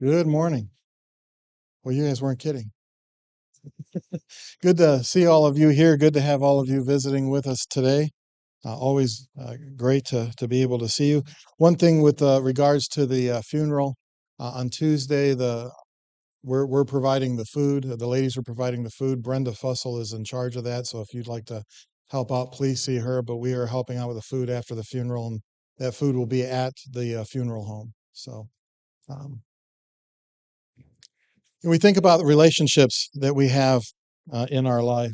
Good morning. Well, you guys weren't kidding. Good to see all of you here. Good to have all of you visiting with us today. Always great to be able to see you. One thing with regards to the funeral on Tuesday, we're providing the food. The ladies are providing the food. Brenda Fussell is in charge of that. So if you'd like to help out, please see her. But we are helping out with the food after the funeral, and that food will be at the funeral home. So. Um, we think about the relationships that we have in our life.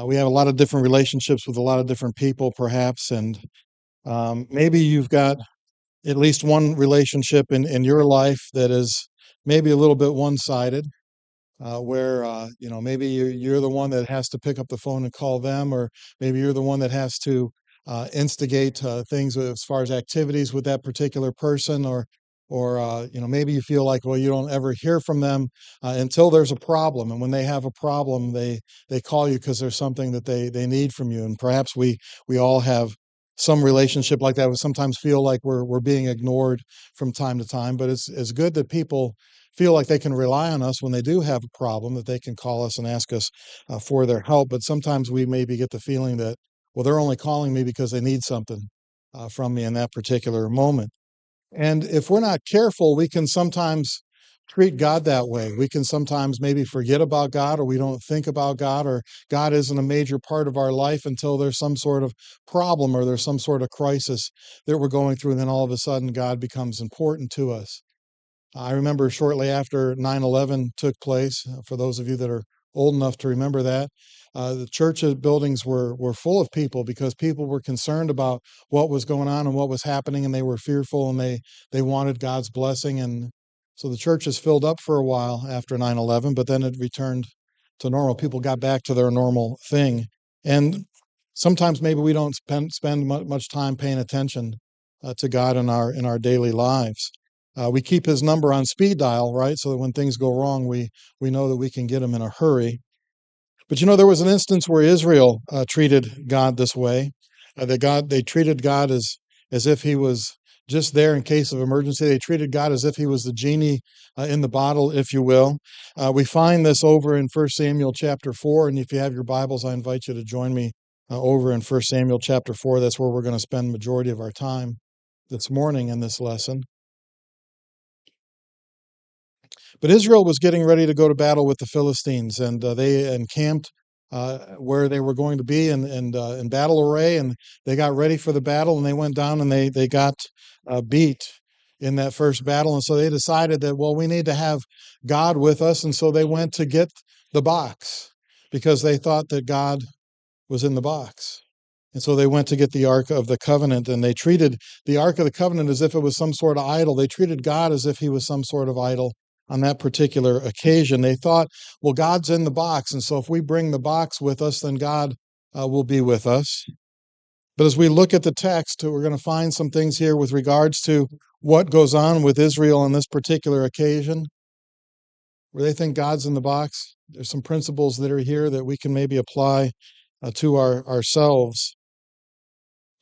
We have a lot of different relationships with a lot of different people, perhaps, and maybe you've got at least one relationship in your life that is maybe a little bit one-sided, where maybe you're the one that has to pick up the phone and call them, or maybe you're the one that has to instigate things as far as activities with that particular person, or maybe you feel like, well, you don't ever hear from them until there's a problem, and when they have a problem, they call you because there's something that they need from you, and perhaps we all have some relationship like that. We sometimes feel like we're being ignored from time to time, but it's good that people feel like they can rely on us when they do have a problem, that they can call us and ask us for their help. But sometimes we maybe get the feeling that, well, they're only calling me because they need something from me in that particular moment. And if we're not careful, we can sometimes treat God that way. We can sometimes maybe forget about God, or we don't think about God, or God isn't a major part of our life until there's some sort of problem or there's some sort of crisis that we're going through. And then all of a sudden, God becomes important to us. I remember shortly after 9/11 took place, for those of you that are old enough to remember that, the church buildings were full of people because people were concerned about what was going on and what was happening, and they were fearful, and they wanted God's blessing. And so the churches filled up for a while after 9/11, but then it returned to normal. People got back to their normal thing. And sometimes maybe we don't spend much time paying attention to God in our daily lives. We keep his number on speed dial, right? So that when things go wrong, we know that we can get him in a hurry. But there was an instance where Israel treated God this way. They treated God as if he was just there in case of emergency. They treated God as if he was the genie in the bottle, if you will. We find this over in 1 Samuel chapter 4. And if you have your Bibles, I invite you to join me over in 1 Samuel chapter 4. That's where we're going to spend the majority of our time this morning in this lesson. But Israel was getting ready to go to battle with the Philistines, and they encamped where they were going to be in battle array, and they got ready for the battle, and they went down and they got beat in that first battle, and so they decided that, well, we need to have God with us, and so they went to get the box because they thought that God was in the box. And so they went to get the Ark of the Covenant, and they treated the Ark of the Covenant as if it was some sort of idol. They treated God as if he was some sort of idol on that particular occasion. They thought, well, God's in the box, and so if we bring the box with us, then God will be with us. But as we look at the text, we're going to find some things here with regards to what goes on with Israel on this particular occasion, where they think God's in the box. There's some principles that are here that we can maybe apply to ourselves.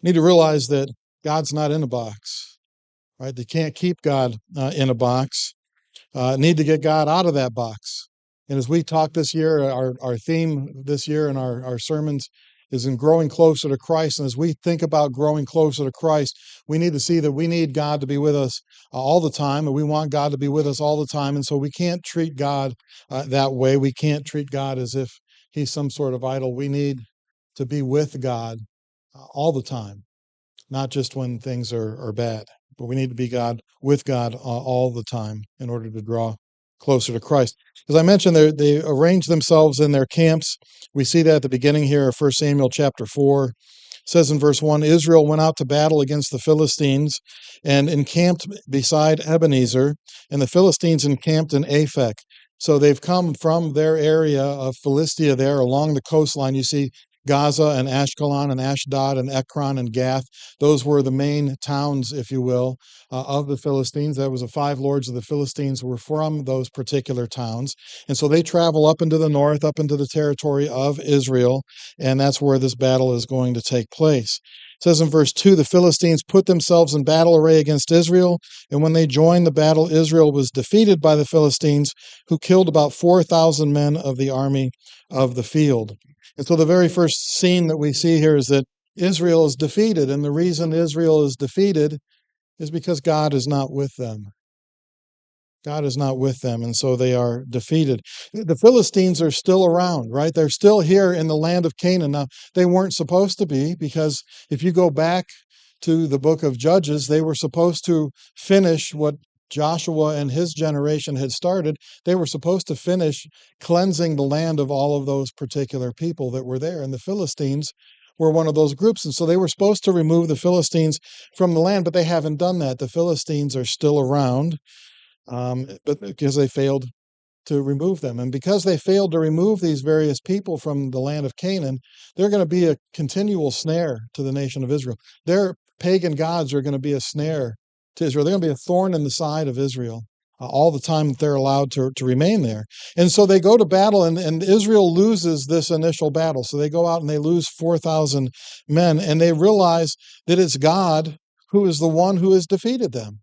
Need to realize that God's not in a box, right? They can't keep God in a box. Need to get God out of that box. And as we talk this year, our theme this year in our sermons is in growing closer to Christ. And as we think about growing closer to Christ, we need to see that we need God to be with us all the time, and we want God to be with us all the time. And so we can't treat God that way. We can't treat God as if he's some sort of idol. We need to be with God all the time, not just when things are bad, but we need to be with God all the time in order to draw closer to Christ. As I mentioned, they arrange themselves in their camps. We see that at the beginning here of 1 Samuel chapter 4. It says in verse 1, Israel went out to battle against the Philistines and encamped beside Ebenezer, and the Philistines encamped in Aphek. So they've come from their area of Philistia there along the coastline. You see Gaza and Ashkelon and Ashdod and Ekron and Gath. Those were the main towns, if you will, of the Philistines. That was the five lords of the Philistines were from those particular towns. And so they travel up into the north, up into the territory of Israel, and that's where this battle is going to take place. It says in verse 2, the Philistines put themselves in battle array against Israel, and when they joined the battle, Israel was defeated by the Philistines, who killed about 4,000 men of the army of the field. And so the very first scene that we see here is that Israel is defeated, and the reason Israel is defeated is because God is not with them. God is not with them, and so they are defeated. The Philistines are still around, right? They're still here in the land of Canaan. Now, they weren't supposed to be, because if you go back to the book of Judges, they were supposed to finish what Joshua and his generation had started. They were supposed to finish cleansing the land of all of those particular people that were there, and the Philistines were one of those groups. And so they were supposed to remove the Philistines from the land, but they haven't done that. The Philistines are still around, but because they failed to remove them. And because they failed to remove these various people from the land of Canaan, they're going to be a continual snare to the nation of Israel. Their pagan gods are going to be a snare to Israel. They're going to be a thorn in the side of Israel all the time that they're allowed to remain there. And so they go to battle, and Israel loses this initial battle. So they go out and they lose 4,000 men, and they realize that it's God who is the one who has defeated them.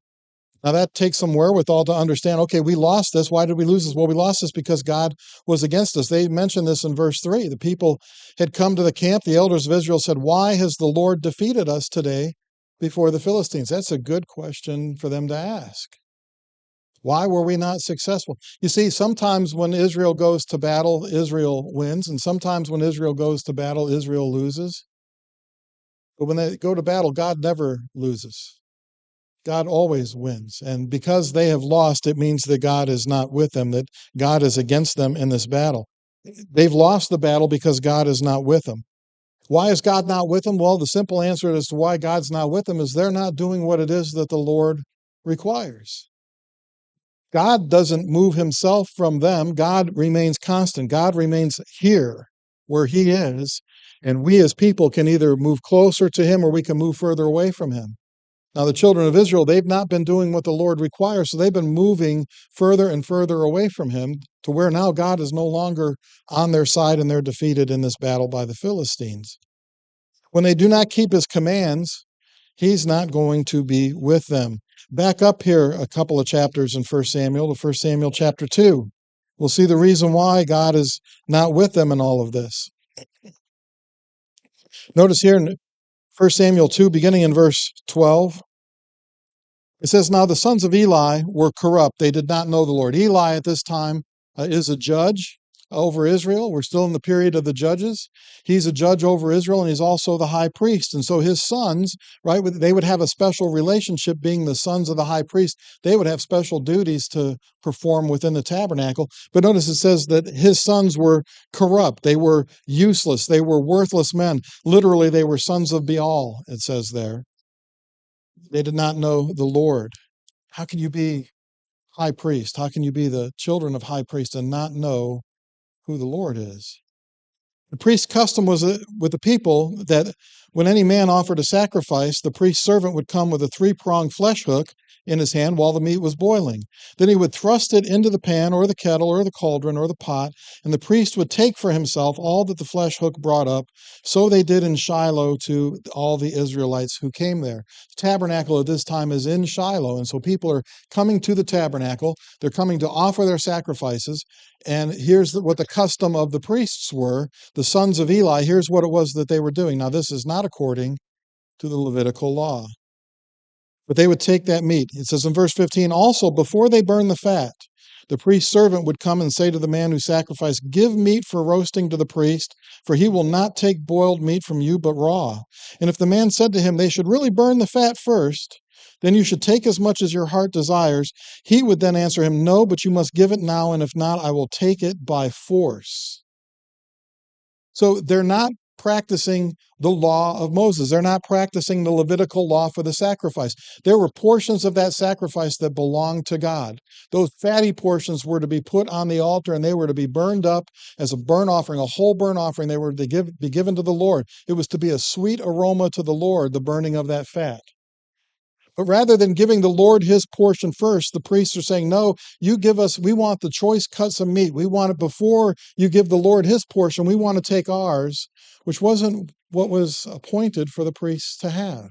Now, that takes some wherewithal to understand, okay, we lost this. Why did we lose this? Well, we lost this because God was against us. They mentioned this in verse 3. The people had come to the camp. The elders of Israel said, why has the Lord defeated us today before the Philistines? That's a good question for them to ask. Why were we not successful? You see, sometimes when Israel goes to battle, Israel wins. And sometimes when Israel goes to battle, Israel loses. But when they go to battle, God never loses. God always wins. And because they have lost, it means that God is not with them, that God is against them in this battle. They've lost the battle because God is not with them. Why is God not with them? Well, the simple answer as to why God's not with them is they're not doing what it is that the Lord requires. God doesn't move himself from them. God remains constant. God remains here where he is. And we as people can either move closer to him or we can move further away from him. Now, the children of Israel, they've not been doing what the Lord requires, so they've been moving further and further away from him to where now God is no longer on their side and they're defeated in this battle by the Philistines. When they do not keep his commands, he's not going to be with them. Back up here a couple of chapters in 1 Samuel, to 1 Samuel chapter 2. We'll see the reason why God is not with them in all of this. Notice here in 1 Samuel 2, beginning in verse 12, it says, now the sons of Eli were corrupt. They did not know the Lord. Eli at this time is a judge over Israel. We're still in the period of the judges. He's a judge over Israel, and he's also the high priest. And so his sons, right, they would have a special relationship being the sons of the high priest. They would have special duties to perform within the tabernacle. But notice it says that his sons were corrupt. They were useless. They were worthless men. Literally, they were sons of Baal, it says there. They did not know the Lord. How can you be high priest? How can you be the children of high priest and not know who the Lord is? The priest's custom was with the people that when any man offered a sacrifice, the priest's servant would come with a three-pronged flesh hook in his hand while the meat was boiling. Then he would thrust it into the pan or the kettle or the cauldron or the pot, and the priest would take for himself all that the flesh hook brought up. So they did in Shiloh to all the Israelites who came there. The tabernacle at this time is in Shiloh, and so people are coming to the tabernacle. They're coming to offer their sacrifices, and here's what the custom of the priests were. The sons of Eli, here's what it was that they were doing. Now, this is not according to the Levitical law. But they would take that meat. It says in verse 15, also, before they burn the fat, the priest's servant would come and say to the man who sacrificed, give meat for roasting to the priest, for he will not take boiled meat from you, but raw. And if the man said to him, they should really burn the fat first, then you should take as much as your heart desires, he would then answer him, no, but you must give it now, and if not, I will take it by force. So they're not practicing the law of Moses. They're not practicing the Levitical law for the sacrifice. There were portions of that sacrifice that belonged to God. Those fatty portions were to be put on the altar and they were to be burned up as a burnt offering, a whole burnt offering. They were to be given to the Lord. It was to be a sweet aroma to the Lord, the burning of that fat. But rather than giving the Lord his portion first, the priests are saying, no, you give us, we want the choice cuts of meat. We want it before you give the Lord his portion. We want to take ours, which wasn't what was appointed for the priests to have.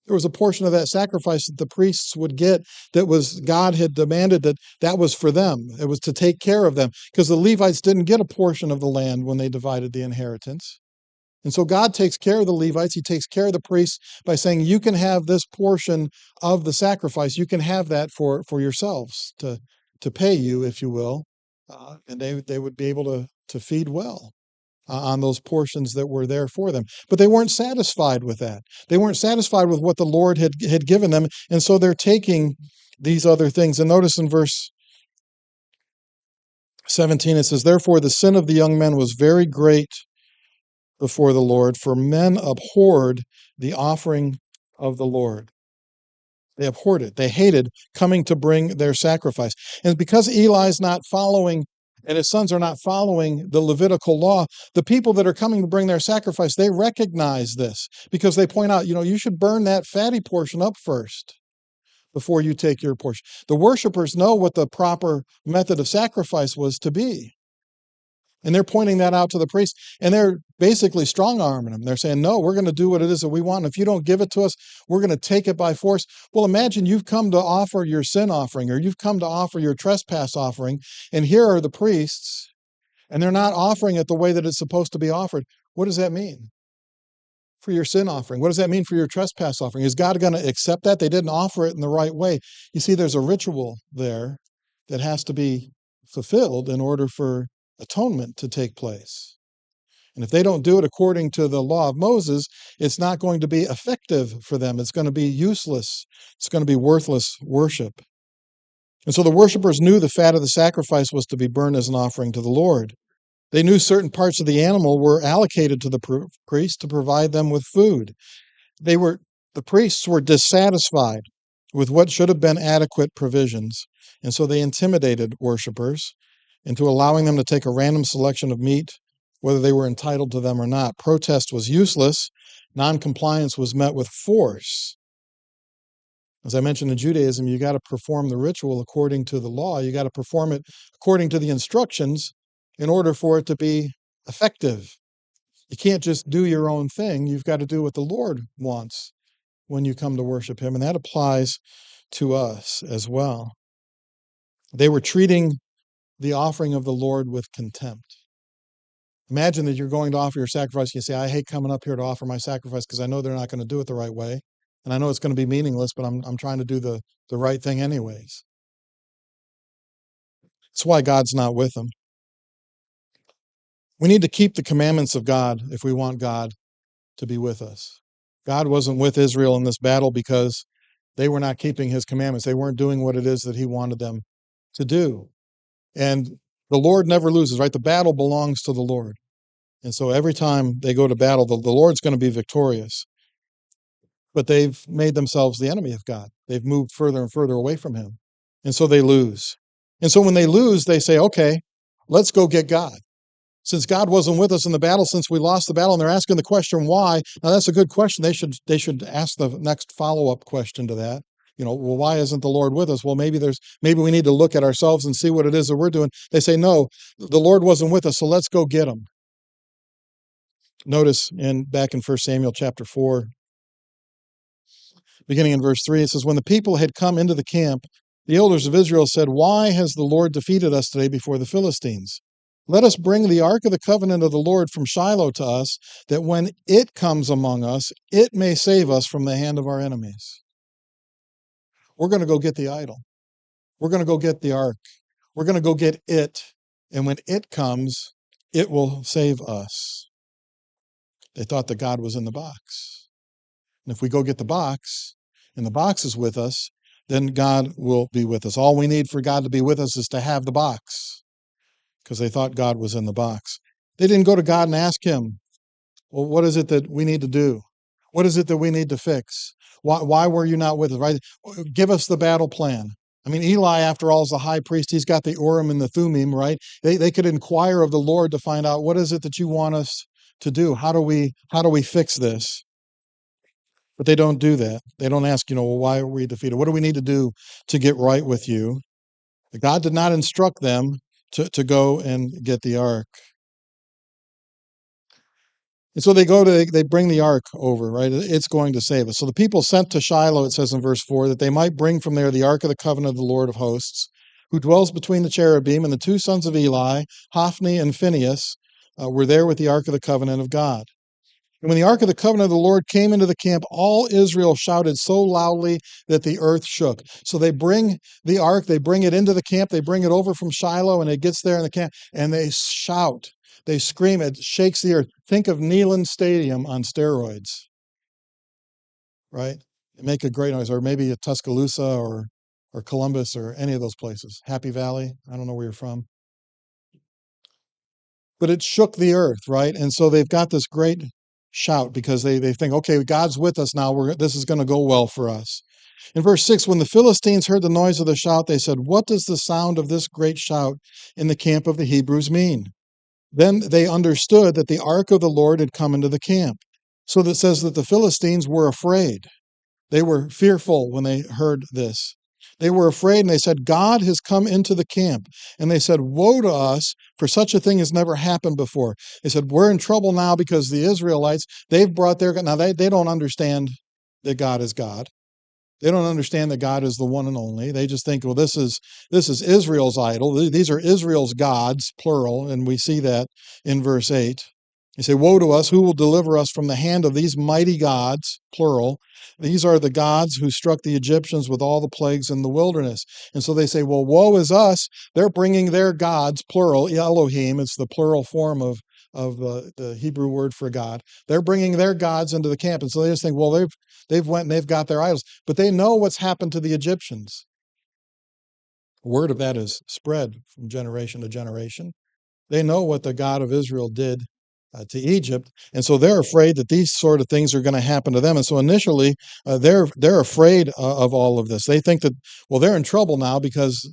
There was a portion of that sacrifice that the priests would get that was God had demanded that was for them. It was to take care of them because the Levites didn't get a portion of the land when they divided the inheritance. And so God takes care of the Levites. He takes care of the priests by saying, you can have this portion of the sacrifice. You can have that for yourselves to pay you, if you will. And they would be able to feed well on those portions that were there for them. But they weren't satisfied with that. They weren't satisfied with what the Lord had given them. And so they're taking these other things. And notice in verse 17, it says, therefore the sin of the young men was very great before the Lord, for men abhorred the offering of the Lord. They abhorred it. They hated coming to bring their sacrifice. And because Eli's not following and his sons are not following the Levitical law, the people that are coming to bring their sacrifice, they recognize this because they point out, you should burn that fatty portion up first before you take your portion. The worshipers know what the proper method of sacrifice was to be. And they're pointing that out to the priest, and they're basically strong-arming them. They're saying, no, we're going to do what it is that we want. If you don't give it to us, we're going to take it by force. Well, imagine you've come to offer your sin offering, or you've come to offer your trespass offering, and here are the priests, and they're not offering it the way that it's supposed to be offered. What does that mean for your sin offering? What does that mean for your trespass offering? Is God going to accept that? They didn't offer it in the right way. You see, there's a ritual there that has to be fulfilled in order for atonement to take place. And if they don't do it according to the law of Moses, it's not going to be effective for them. It's going to be useless. It's going to be worthless worship. And so the worshipers knew the fat of the sacrifice was to be burned as an offering to the Lord. They knew certain parts of the animal were allocated to the priest to provide them with food. The priests were dissatisfied with what should have been adequate provisions, and so they intimidated worshipers into allowing them to take a random selection of meat, whether they were entitled to them or not. Protest was useless. Noncompliance was met with force. As I mentioned in Judaism, you got to perform the ritual according to the law. You got to perform it according to the instructions in order for it to be effective. You can't just do your own thing. You've got to do what the Lord wants when you come to worship him, and that applies to us as well. They were treating the offering of the Lord with contempt. Imagine that you're going to offer your sacrifice. You say, I hate coming up here to offer my sacrifice because I know they're not going to do it the right way. And I know it's going to be meaningless, but I'm trying to do the right thing anyways. That's why God's not with them. We need to keep the commandments of God if we want God to be with us. God wasn't with Israel in this battle because they were not keeping his commandments. They weren't doing what it is that he wanted them to do. And the Lord never loses, right? The battle belongs to the Lord. And so every time they go to battle, the Lord's going to be victorious. But they've made themselves the enemy of God. They've moved further and further away from him. And so they lose. And so when they lose, they say, okay, let's go get God. Since God wasn't with us in the battle, since we lost the battle, and they're asking the question why. Now that's a good question. They should ask the next follow-up question to that. Well, why isn't the Lord with us? Well, maybe we need to look at ourselves and see what it is that we're doing. They say, no, the Lord wasn't with us, so let's go get him. Notice back in 1 Samuel chapter 4, beginning in verse 3, it says, when the people had come into the camp, the elders of Israel said, why has the Lord defeated us today before the Philistines? Let us bring the ark of the covenant of the Lord from Shiloh to us, that when it comes among us, it may save us from the hand of our enemies. We're going to go get the idol. We're going to go get the ark. We're going to go get it. And when it comes, it will save us. They thought that God was in the box. And if we go get the box, and the box is with us, then God will be with us. All we need for God to be with us is to have the box, because they thought God was in the box. They didn't go to God and ask him, well, what is it that we need to do? What is it that we need to fix? Why were you not with us? Right? Give us the battle plan. I mean, Eli, after all, is the high priest. He's got the Urim and the Thummim, right? They could inquire of the Lord to find out, what is it that you want us to do? How do we fix this? But they don't do that. They don't ask, well, why are we defeated? What do we need to do to get right with you? God did not instruct them to go and get the ark. And so they bring the ark over, right? It's going to save us. So the people sent to Shiloh, it says in verse 4, that they might bring from there the ark of the covenant of the Lord of hosts, who dwells between the cherubim, and the two sons of Eli, Hophni and Phinehas, were there with the ark of the covenant of God. And when the ark of the covenant of the Lord came into the camp, all Israel shouted so loudly that the earth shook. So they bring the ark, they bring it into the camp, they bring it over from Shiloh, and it gets there in the camp, and they shout, they scream, it shakes the earth. Think of Neyland Stadium on steroids, right? Make a great noise, or maybe a Tuscaloosa or Columbus or any of those places. Happy Valley, I don't know where you're from. But it shook the earth, right? And so they've got this great shout because they think, okay, God's with us now. This is going to go well for us. In verse 6, when the Philistines heard the noise of the shout, they said, what does the sound of this great shout in the camp of the Hebrews mean? Then they understood that the ark of the Lord had come into the camp. So that says that the Philistines were afraid. They were fearful when they heard this. They were afraid and they said, God has come into the camp. And they said, woe to us, for such a thing has never happened before. They said, we're in trouble now because the Israelites, they've brought their God. Now, they don't understand that God is God. They don't understand that God is the one and only. They just think, well, this is Israel's idol. These are Israel's gods, plural, and we see that in verse 8. They say, woe to us, who will deliver us from the hand of these mighty gods, plural. These are the gods who struck the Egyptians with all the plagues in the wilderness. And so they say, well, woe is us. They're bringing their gods, plural, Elohim. It's the plural form of the Hebrew word for God. They're bringing their gods into the camp. And so they just think, well, they've went and they've got their idols. But they know what's happened to the Egyptians. Word of that is spread from generation to generation. They know what the God of Israel did to Egypt, and so they're afraid that these sort of things are going to happen to them. And so initially, they're afraid of all of this. They think that, well, they're in trouble now because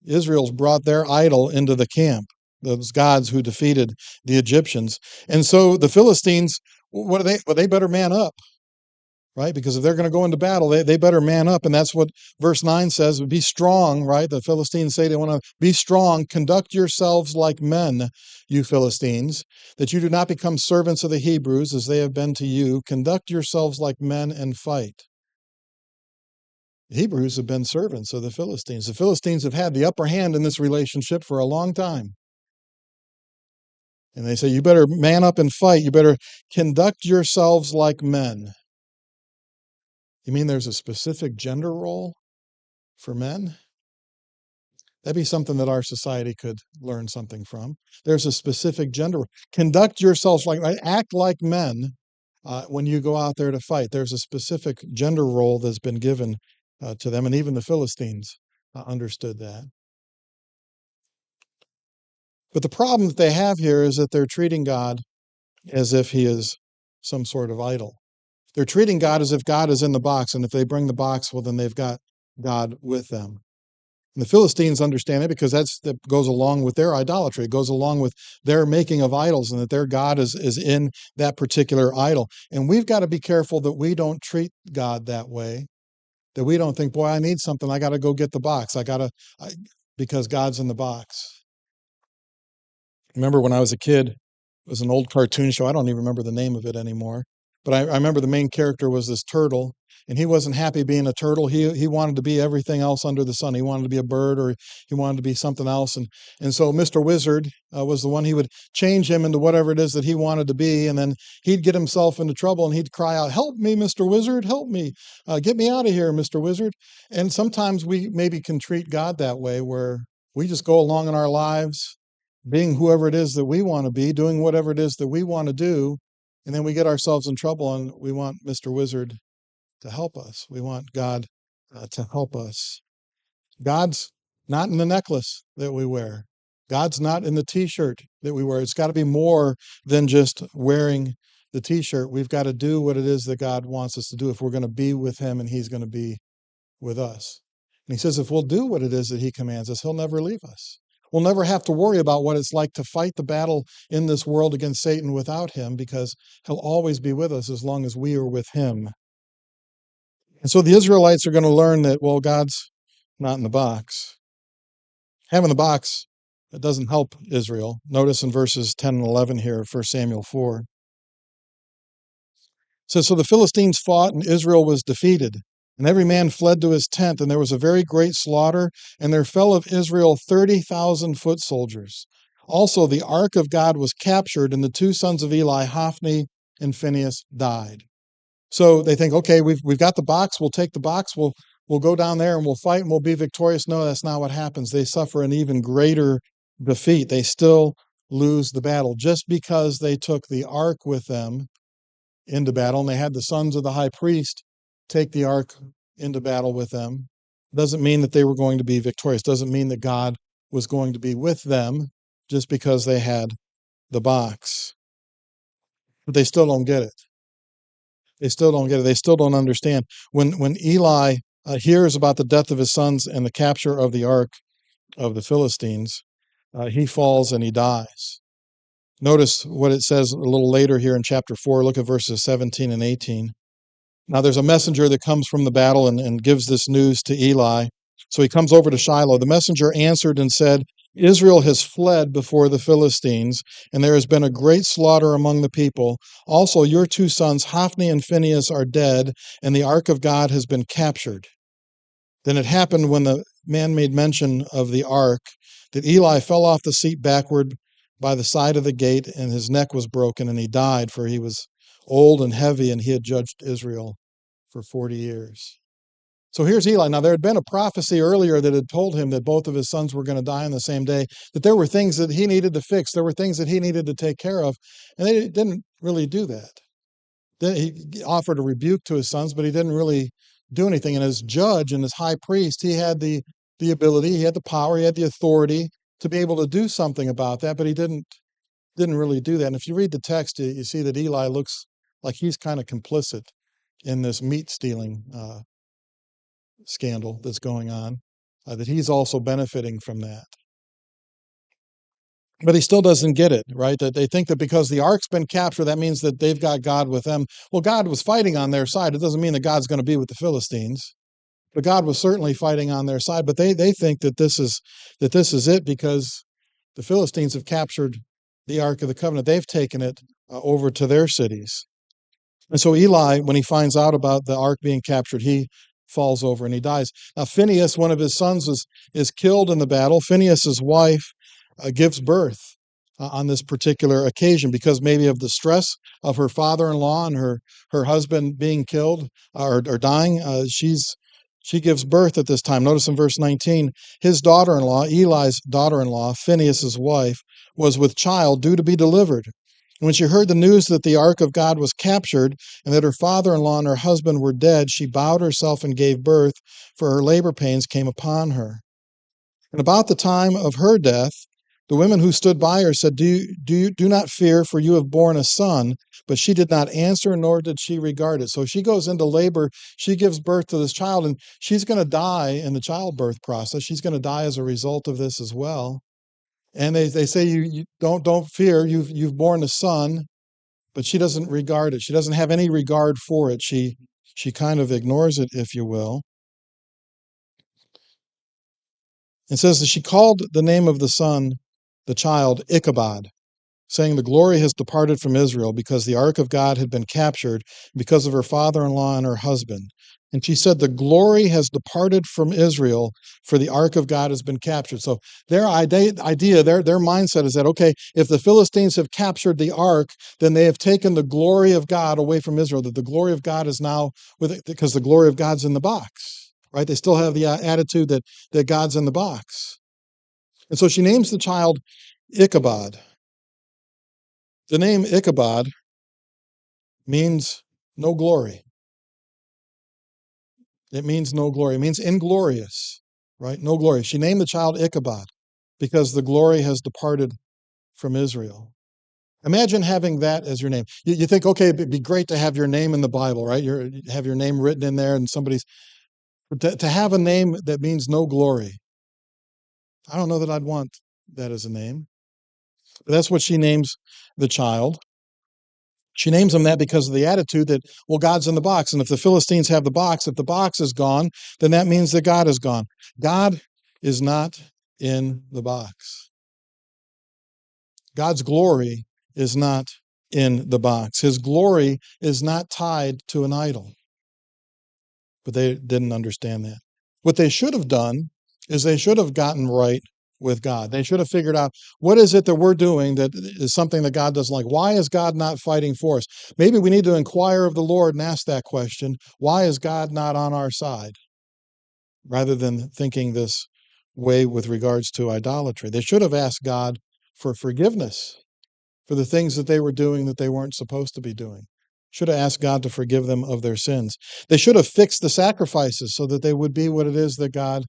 Israel's brought their idol into the camp, those gods who defeated the Egyptians. And so the Philistines, what do they? Well, they better man up, right? Because if they're going to go into battle, they better man up. And that's what verse 9 says, be strong, right? The Philistines say they want to be strong, conduct yourselves like men, you Philistines, that you do not become servants of the Hebrews as they have been to you. Conduct yourselves like men and fight. The Hebrews have been servants of the Philistines. The Philistines have had the upper hand in this relationship for a long time. And they say, you better man up and fight. You better conduct yourselves like men. You mean there's a specific gender role for men? That'd be something that our society could learn something from. There's a specific gender. Conduct yourselves like, right? Act like men when you go out there to fight. There's a specific gender role that's been given to them, and even the Philistines understood that. But the problem that they have here is that they're treating God as if he is some sort of idol. They're treating God as if God is in the box, and if they bring the box, well, then they've got God with them. And the Philistines understand it because that goes along with their idolatry. It goes along with their making of idols, and that their God is in that particular idol. And we've got to be careful that we don't treat God that way, that we don't think, boy, I need something. I got to go get the box. Because God's in the box. Remember when I was a kid, it was an old cartoon show. I don't even remember the name of it anymore. But I remember the main character was this turtle, and he wasn't happy being a turtle. He wanted to be everything else under the sun. He wanted to be a bird, or he wanted to be something else. And so Mr. Wizard was the one. He would change him into whatever it is that he wanted to be, and then he'd get himself into trouble, and he'd cry out, "Help me, Mr. Wizard! Help me! Get me out of here, Mr. Wizard!" And sometimes we maybe can treat God that way, where we just go along in our lives, being whoever it is that we want to be, doing whatever it is that we want to do, and then we get ourselves in trouble, and we want Mr. Wizard to help us. We want God to help us. God's not in the necklace that we wear. God's not in the t-shirt that we wear. It's got to be more than just wearing the t-shirt. We've got to do what it is that God wants us to do if we're going to be with him and he's going to be with us. And he says if we'll do what it is that he commands us, he'll never leave us. We'll never have to worry about what it's like to fight the battle in this world against Satan without him, because he'll always be with us as long as we are with him. And so the Israelites are going to learn that, well, God's not in the box. Having the box, it doesn't help Israel. Notice in verses 10 and 11 here of 1 Samuel 4. So the Philistines fought, and Israel was defeated. And every man fled to his tent, and there was a very great slaughter, and there fell of Israel 30,000 foot soldiers. Also, the ark of God was captured, and the two sons of Eli, Hophni and Phinehas, died. So they think, okay, we've got the box. We'll take the box. We'll go down there and we'll fight and we'll be victorious. No, that's not what happens. They suffer an even greater defeat. They still lose the battle just because they took the ark with them into battle, and they had the sons of the high priest take the ark into battle with them. Doesn't mean that they were going to be victorious. Doesn't mean that God was going to be with them just because they had the box. But they still don't get it. They still don't get it. They still don't understand. When Eli hears about the death of his sons and the capture of the ark of the Philistines, he falls and he dies. Notice what it says a little later here in chapter 4. Look at verses 17 and 18. Now there's a messenger that comes from the battle and gives this news to Eli. So he comes over to Shiloh. The messenger answered and said, Israel has fled before the Philistines, and there has been a great slaughter among the people. Also, your two sons, Hophni and Phinehas, are dead, and the ark of God has been captured. Then it happened when the man made mention of the ark that Eli fell off the seat backward by the side of the gate, and his neck was broken, and he died, for he was old and heavy, and he had judged Israel for 40 years. So here's Eli. Now, there had been a prophecy earlier that had told him that both of his sons were going to die on the same day, that there were things that he needed to fix, there were things that he needed to take care of, and they didn't really do that. He offered a rebuke to his sons, but he didn't really do anything. And as judge and as high priest, he had the ability, he had the power, he had the authority to be able to do something about that, but he didn't really do that. And if you read the text, you see that Eli looks like he's kind of complicit in this meat stealing scandal that's going on, that he's also benefiting from that. But he still doesn't get it, right? That they think that because the ark's been captured, that means that they've got God with them. Well, God was fighting on their side. It doesn't mean that God's going to be with the Philistines, but God was certainly fighting on their side. But they think that this is it because the Philistines have captured the Ark of the Covenant. They've taken it over to their cities. And so Eli, when he finds out about the ark being captured, he falls over and he dies. Now Phinehas, one of his sons, is killed in the battle. Phinehas's wife gives birth on this particular occasion because maybe of the stress of her father-in-law and her husband being killed or dying. She gives birth at this time. Notice in verse 19, his daughter-in-law, Eli's daughter-in-law, Phinehas's wife, was with child due to be delivered. When she heard the news that the ark of God was captured and that her father-in-law and her husband were dead, she bowed herself and gave birth, for her labor pains came upon her. And about the time of her death, the women who stood by her said, do not fear, for you have borne a son. But she did not answer, nor did she regard it. So she goes into labor, she gives birth to this child, and she's going to die in the childbirth process. She's going to die as a result of this as well. And they say, you don't fear, you've borne a son, but she doesn't regard it. She doesn't have any regard for it. She kind of ignores it, if you will. It says that she called the name of the son, the child, Ichabod, saying, the glory has departed from Israel because the ark of God had been captured because of her father-in-law and her husband. And she said, the glory has departed from Israel, for the ark of God has been captured. So their idea, their mindset is that, okay, if the Philistines have captured the ark, then they have taken the glory of God away from Israel, that the glory of God is now with it, because the glory of God's in the box, right? They still have the attitude that God's in the box. And so she names the child Ichabod. The name Ichabod means no glory. It means no glory. It means inglorious, right? No glory. She named the child Ichabod because the glory has departed from Israel. Imagine having that as your name. You think, okay, it'd be great to have your name in the Bible, right? Have your name written in there and somebody's... To have a name that means no glory, I don't know that I'd want that as a name. But that's what she names the child. She names him that because of the attitude that, well, God's in the box. And if the Philistines have the box, if the box is gone, then that means that God is gone. God is not in the box. God's glory is not in the box. His glory is not tied to an idol. But they didn't understand that. What they should have done is they should have gotten right with God. They should have figured out, what is it that we're doing that is something that God doesn't like? Why is God not fighting for us? Maybe we need to inquire of the Lord and ask that question. Why is God not on our side? Rather than thinking this way with regards to idolatry. They should have asked God for forgiveness for the things that they were doing that they weren't supposed to be doing. Should have asked God to forgive them of their sins. They should have fixed the sacrifices so that they would be what it is that God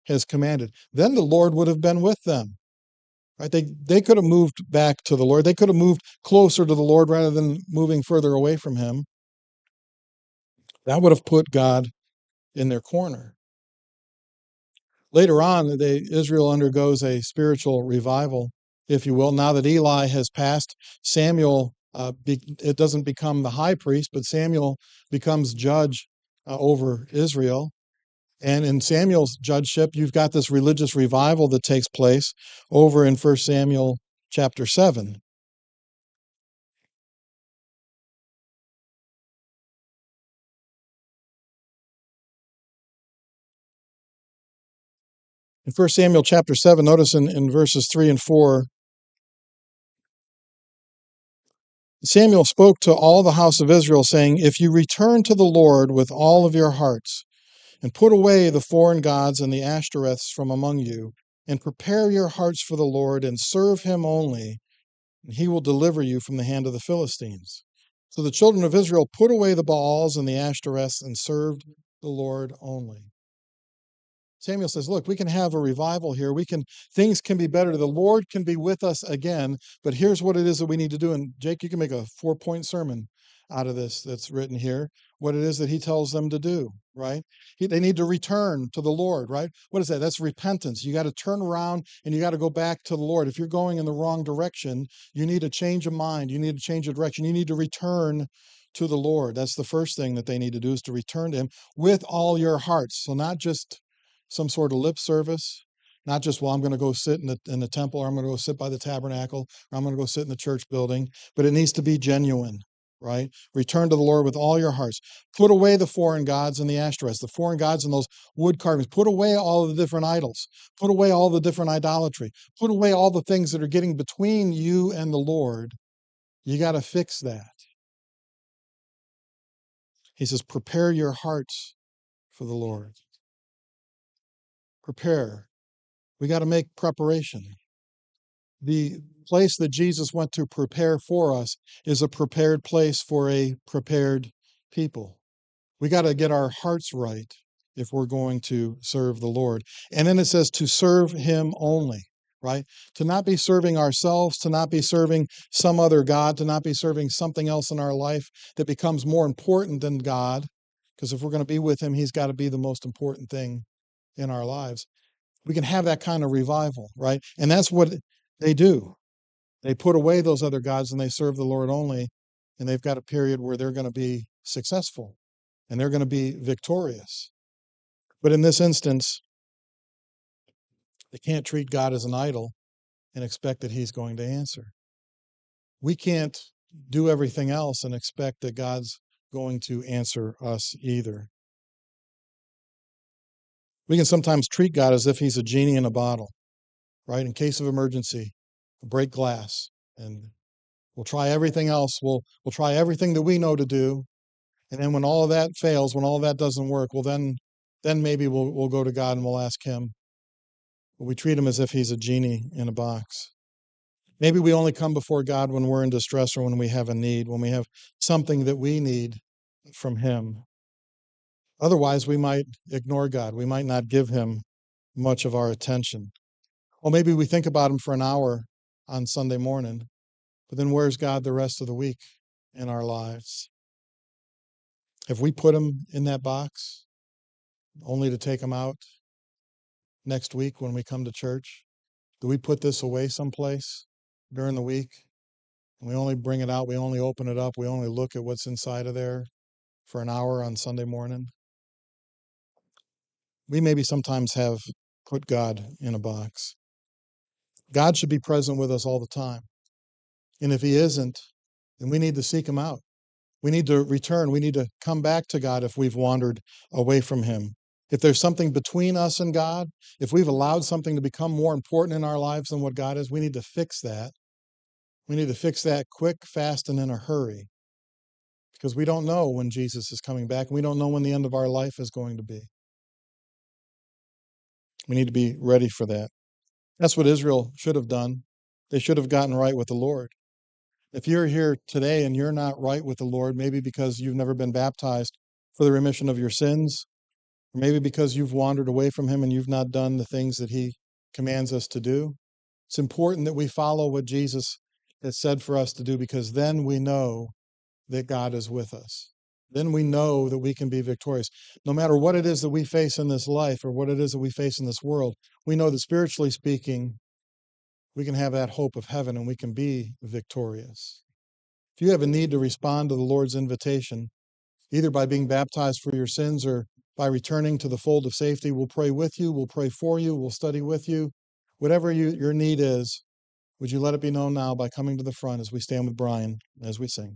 has commanded. Then the Lord would have been with them. Right? They could have moved back to the Lord. They could have moved closer to the Lord rather than moving further away from him. That would have put God in their corner. Later on, Israel undergoes a spiritual revival, if you will. Now that Eli has passed, Samuel, it doesn't become the high priest, but Samuel becomes judge over Israel. And in Samuel's judgeship, you've got this religious revival that takes place over in 1 Samuel chapter 7. In 1 Samuel chapter 7, notice in verses 3 and 4, Samuel spoke to all the house of Israel, saying, "If you return to the Lord with all of your hearts, and put away the foreign gods and the Ashtoreths from among you, and prepare your hearts for the Lord, and serve him only, and he will deliver you from the hand of the Philistines." So the children of Israel put away the Baals and the Ashtoreths and served the Lord only. Samuel says, look, we can have a revival here. Things can be better. The Lord can be with us again, but here's what it is that we need to do. And Jake, you can make a 4-point sermon out of this that's written here, what it is that he tells them to do, right? They need to return to the Lord, right? What is that? That's repentance. You got to turn around and you got to go back to the Lord. If you're going in the wrong direction, you need a change of mind. You need to change of direction. You need to return to the Lord. That's the first thing that they need to do, is to return to him with all your hearts. So not just some sort of lip service, not just, well, I'm going to go sit in the temple, or I'm going to go sit by the tabernacle, or I'm going to go sit in the church building, but it needs to be genuine, right? Return to the Lord with all your hearts. Put away the foreign gods and the Ashtoreths, the foreign gods and those wood carvings. Put away all of the different idols. Put away all the different idolatry. Put away all the things that are getting between you and the Lord. You got to fix that. He says, prepare your hearts for the Lord. Prepare. We got to make preparation. The place that Jesus went to prepare for us is a prepared place for a prepared people. We got to get our hearts right if we're going to serve the Lord. And then it says to serve him only, right? To not be serving ourselves, to not be serving some other God, to not be serving something else in our life that becomes more important than God. Because if we're going to be with him, he's got to be the most important thing in our lives. We can have that kind of revival, right? And that's what they do. They put away those other gods and they serve the Lord only, and they've got a period where they're going to be successful and they're going to be victorious. But in this instance, they can't treat God as an idol and expect that he's going to answer. We can't do everything else and expect that God's going to answer us either. We can sometimes treat God as if he's a genie in a bottle, right? In case of emergency, break glass, and we'll try everything else. We'll try everything that we know to do, and then when all of that fails, when all of that doesn't work, well then maybe we'll go to God and we'll ask him. But we treat him as if he's a genie in a box. Maybe we only come before God when we're in distress or when we have a need, when we have something that we need from him. Otherwise, we might ignore God. We might not give him much of our attention. Or maybe we think about him for an hour on Sunday morning, but then where's God the rest of the week in our lives? Have we put him in that box only to take him out next week when we come to church? Do we put this away someplace during the week? And we only bring it out, we only open it up, we only look at what's inside of there for an hour on Sunday morning? We maybe sometimes have put God in a box. God should be present with us all the time. And if he isn't, and we need to seek him out. We need to return. We need to come back to God if we've wandered away from him. If there's something between us and God, if we've allowed something to become more important in our lives than what God is, we need to fix that. We need to fix that quick, fast, and in a hurry, because we don't know when Jesus is coming back. And we don't know when the end of our life is going to be. We need to be ready for that. That's what Israel should have done. They should have gotten right with the Lord. If you're here today and you're not right with the Lord, maybe because you've never been baptized for the remission of your sins, or maybe because you've wandered away from him and you've not done the things that he commands us to do, it's important that we follow what Jesus has said for us to do, because then we know that God is with us. Then we know that we can be victorious. No matter what it is that we face in this life or what it is that we face in this world, we know that spiritually speaking, we can have that hope of heaven and we can be victorious. If you have a need to respond to the Lord's invitation, either by being baptized for your sins or by returning to the fold of safety, we'll pray with you, we'll pray for you, we'll study with you. Whatever your need is, would you let it be known now by coming to the front as we stand with Brian, as we sing?